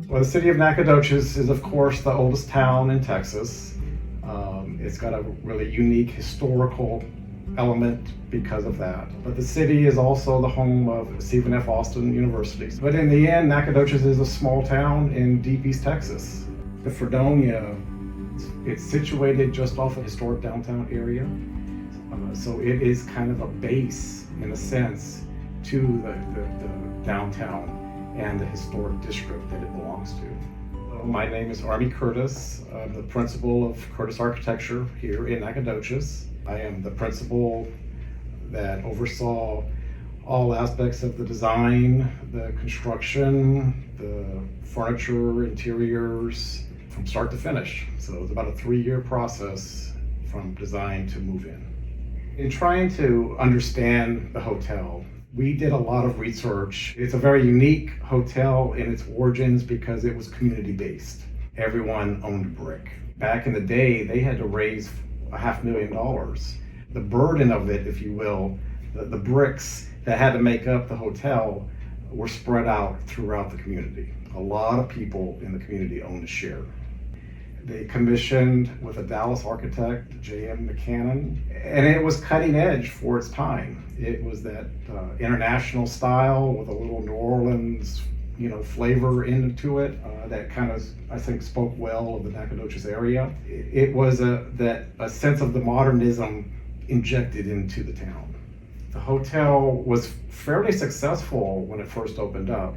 Well, the city of Nacogdoches is, of course, the oldest town in Texas. It's got a really unique historical element because of that. But the city is also the home of Stephen F. Austin University. But in the end, Nacogdoches is a small town in deep East Texas. The Fredonia, it's situated just off a historic downtown area. So it is kind of a base, in a sense, to the downtown and the historic district that it belongs to. My name is Army Curtis. I'm the principal of Curtis Architecture here in Nacogdoches. I am the principal that oversaw all aspects of the design, the construction, the furniture, interiors, from start to finish. So it was about a 3-year process from design to move in. In trying to understand the hotel, we did a lot of research. It's a very unique hotel in its origins because it was community-based. Everyone owned a brick. Back in the day, they had to raise $500,000. The burden of it, if you will, the bricks that had to make up the hotel were spread out throughout the community. A lot of people in the community owned a share. They commissioned with a Dallas architect, J.M. McCannon, and it was cutting edge for its time. It was that international style with a little New Orleans, flavor into it that kind of, I think, spoke well of the Nacogdoches area. It was a sense of the modernism injected into the town. The hotel was fairly successful when it first opened up,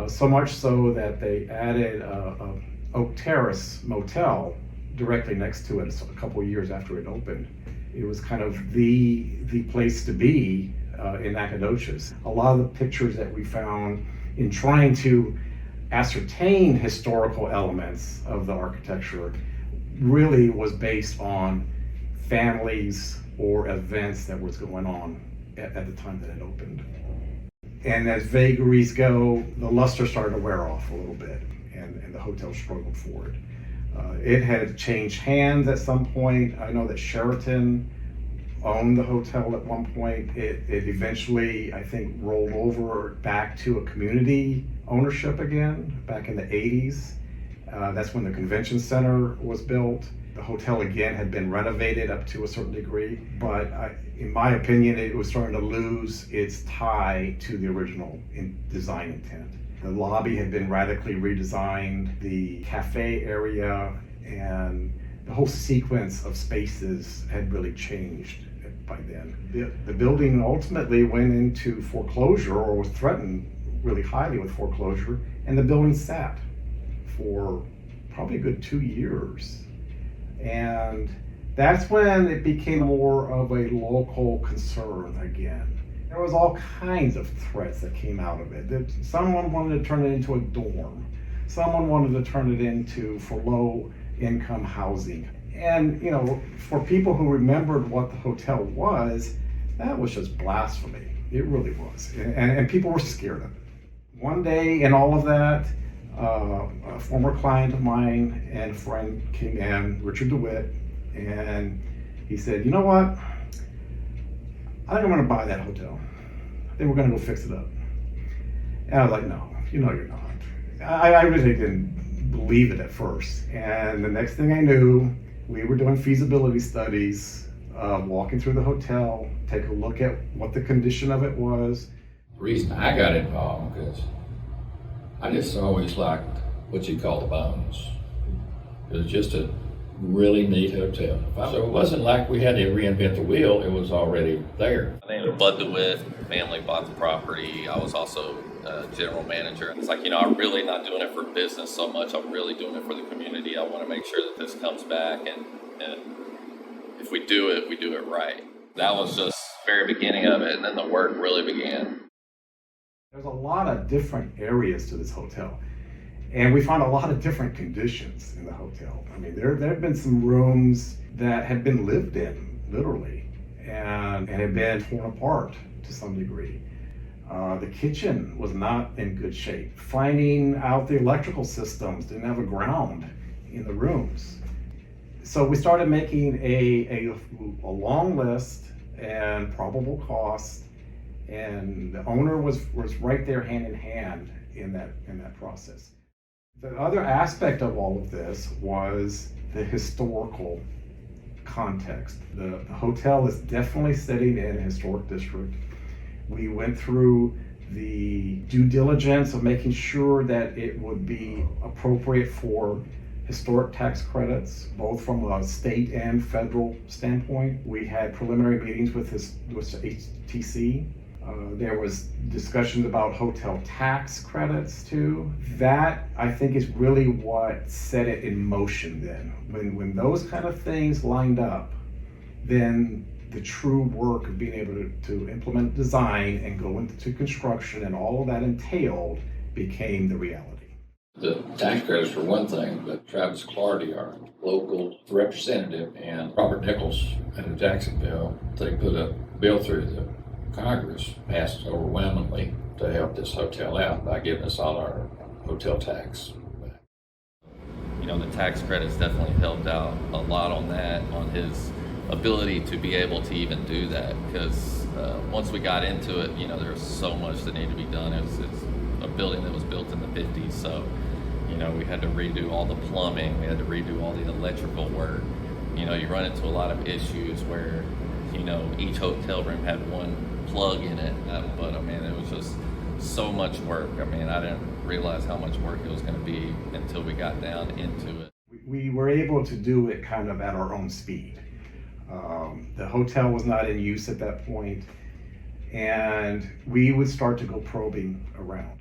so much so that they added a Oak Terrace Motel directly next to it a couple of years after it opened. It was kind of the place to be in Nacogdoches. A lot of the pictures that we found in trying to ascertain historical elements of the architecture really was based on families or events that was going on at the time that it opened. And as vagaries go, the luster started to wear off a little bit, and the hotel struggled for it. It had changed hands at some point. I know that Sheraton owned the hotel at one point. It eventually, I think, rolled over back to a community ownership again, back in the 80s. That's when the convention center was built. The hotel again had been renovated up to a certain degree, but in my opinion, it was starting to lose its tie to the original design intent. The lobby had been radically redesigned, the cafe area and the whole sequence of spaces had really changed by then. The building ultimately went into foreclosure, or was threatened really highly with foreclosure, and the building sat for probably a good 2 years. And that's when it became more of a local concern again. There was all kinds of threats that came out of it. Someone wanted to turn it into a dorm. Someone wanted to turn it into for low income housing. And, for people who remembered what the hotel was, that was just blasphemy. It really was. And people were scared of it. One day in all of that, a former client of mine and a friend came in, Richard DeWitt, and he said, "You know what? I think I'm going to buy that hotel. I think we're going to go fix it up." And I was like, "No, you're not." I really didn't believe it at first. And the next thing I knew, we were doing feasibility studies, walking through the hotel, take a look at what the condition of it was. The reason I got involved because I just always liked what you call the bones. It was just a really neat hotel. So it wasn't like we had to reinvent the wheel, it was already there. My name is Bud DeWitt. Family bought the property. I was also general manager. It's like, I'm really not doing it for business so much. I'm really doing it for the community. I want to make sure that this comes back, and if we do it right. That was just the very beginning of it, and then the work really began. There's a lot of different areas to this hotel, and we found a lot of different conditions in the hotel. I mean, there have been some rooms that had been lived in, literally, and had been torn apart to some degree. The kitchen was not in good shape. Finding out the electrical systems, didn't have a ground in the rooms. So we started making a long list and probable cost, And the owner was right there hand in hand in that process. The other aspect of all of this was the historical context. The hotel is definitely sitting in a historic district. We went through the due diligence of making sure that it would be appropriate for historic tax credits, both from a state and federal standpoint. We had preliminary meetings with HTC. There was discussions about hotel tax credits too. That, I think, is really what set it in motion then. When those kind of things lined up, then the true work of being able to implement design and go into construction and all of that entailed became the reality. The tax credits for one thing, but Travis Clardy, our local representative, and Robert Nichols in Jacksonville, they put a bill through the Congress, passed overwhelmingly to help this hotel out by giving us all our hotel tax back. You know, the tax credits definitely helped out a lot on that, on his ability to be able to even do that, because once we got into it, you know, there was so much that needed to be done. It's a building that was built in the 50s, so you know, we had to redo all the plumbing, we had to redo all the electrical work. You know, you run into a lot of issues where, you know, each hotel room had one plug in it, but I mean, it was just so much work. I mean, I didn't realize how much work it was going to be until we got down into it. We were able to do it kind of at our own speed. The hotel was not in use at that point, and we would start to go probing around.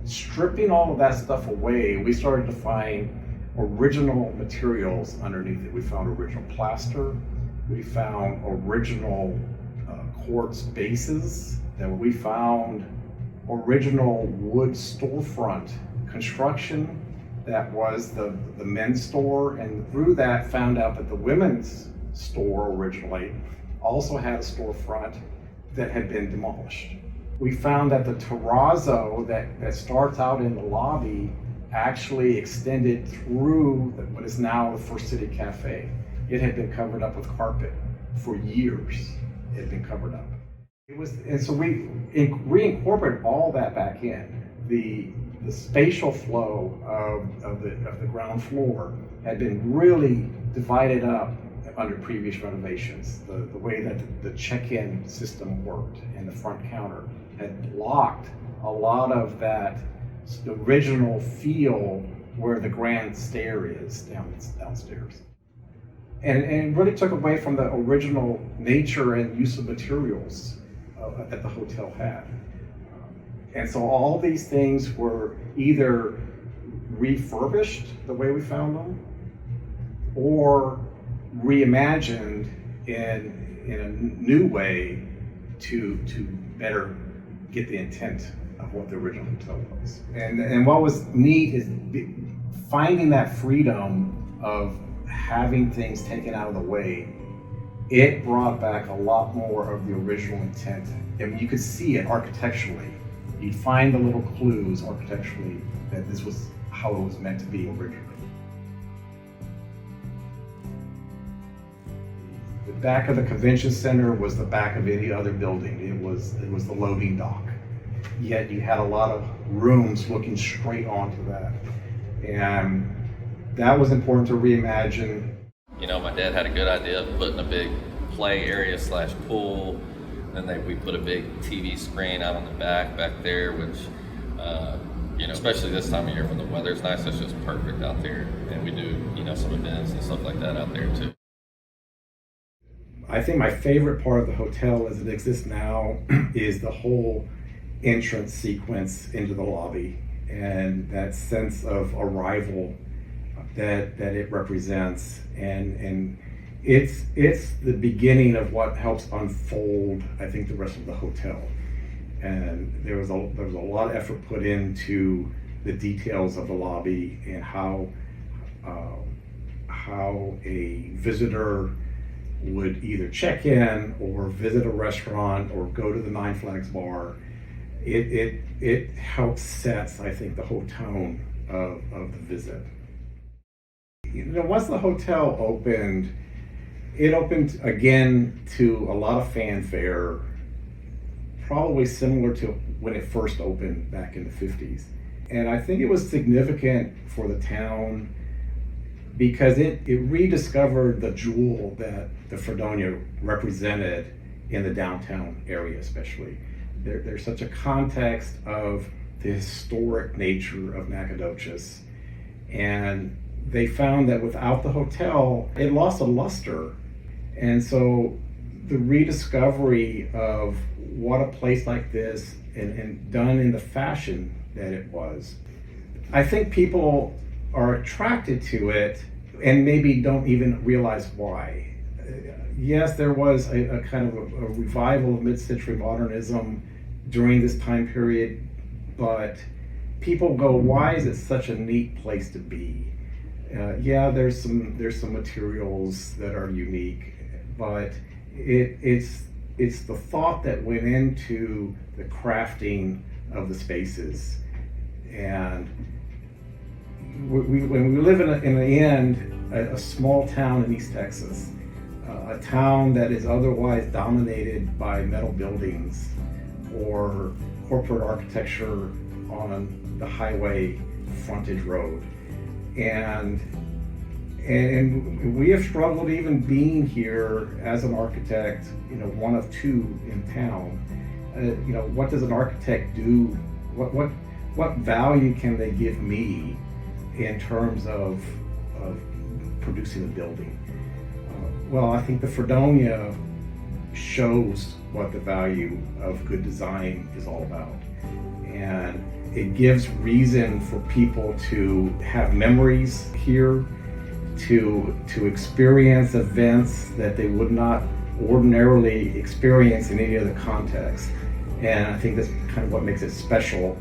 Stripping all of that stuff away, we started to find original materials underneath it. We found original plaster, we found original quartz bases, then we found original wood storefront construction that was the men's store, and through that found out that the women's store originally also had a storefront that had been demolished. We found that the terrazzo that starts out in the lobby actually extended through what is now the First City Cafe. It had been covered up with carpet for years. It had been covered up. And so we reincorporated all that back in. The spatial flow of the ground floor had been really divided up under previous renovations. The way that the check-in system worked and the front counter had blocked a lot of that original feel where the grand stair is downstairs. And it really took away from the original nature and use of materials that the hotel had. And so all these things were either refurbished the way we found them or reimagined in a new way to better get the intent of what the original hotel was. And what was neat is finding that freedom of having things taken out of the way. It brought back a lot more of the original intent. And you could see it architecturally. You'd find the little clues architecturally that this was how it was meant to be originally. The back of the convention center was the back of any other building. It was the loading dock. Yet you had a lot of rooms looking straight onto that. And that was important to reimagine. You know, my dad had a good idea of putting a big play area / pool. Then we put a big TV screen out on the back there, which, you know, especially this time of year when the weather's nice, it's just perfect out there. And we do, you know, some events and stuff like that out there too. I think my favorite part of the hotel as it exists now is the whole entrance sequence into the lobby and that sense of arrival that it represents, and it's the beginning of what helps unfold, I think, the rest of the hotel. And there was a lot of effort put into the details of the lobby and how a visitor would either check in or visit a restaurant or go to the Nine Flags bar. It helps sets, I think, the whole tone of the visit. You know, once the hotel opened, it opened again to a lot of fanfare, probably similar to when it first opened back in the 50s. And I think it was significant for the town because it rediscovered the jewel that the Fredonia represented in the downtown area especially. There's such a context of the historic nature of Nacogdoches, and they found that without the hotel, it lost a luster. And so the rediscovery of what a place like this, and done in the fashion that it was, I think people are attracted to it and maybe don't even realize why. Yes, there was a kind of a revival of mid-century modernism during this time period, but people go, why is it such a neat place to be? Yeah, there's some materials that are unique, but it's the thought that went into the crafting of the spaces. And when we live in the end, a small town in East Texas, a town that is otherwise dominated by metal buildings or corporate architecture on the highway frontage road. And we have struggled even being here as an architect, one of two in town. What does an architect do? What value can they give me in terms of producing a building? Well, I think the Fredonia shows what the value of good design is all about. And it gives reason for people to have memories here, to experience events that they would not ordinarily experience in any other context. And I think that's kind of what makes it special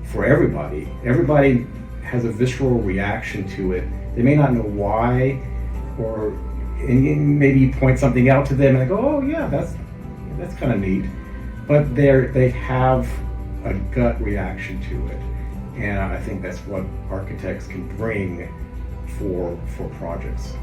for everybody. Everybody has a visceral reaction to it. They may not know why, and maybe you point something out to them and they go, oh yeah, that's kind of neat. But they have a gut reaction to it. And I think that's what architects can bring for projects.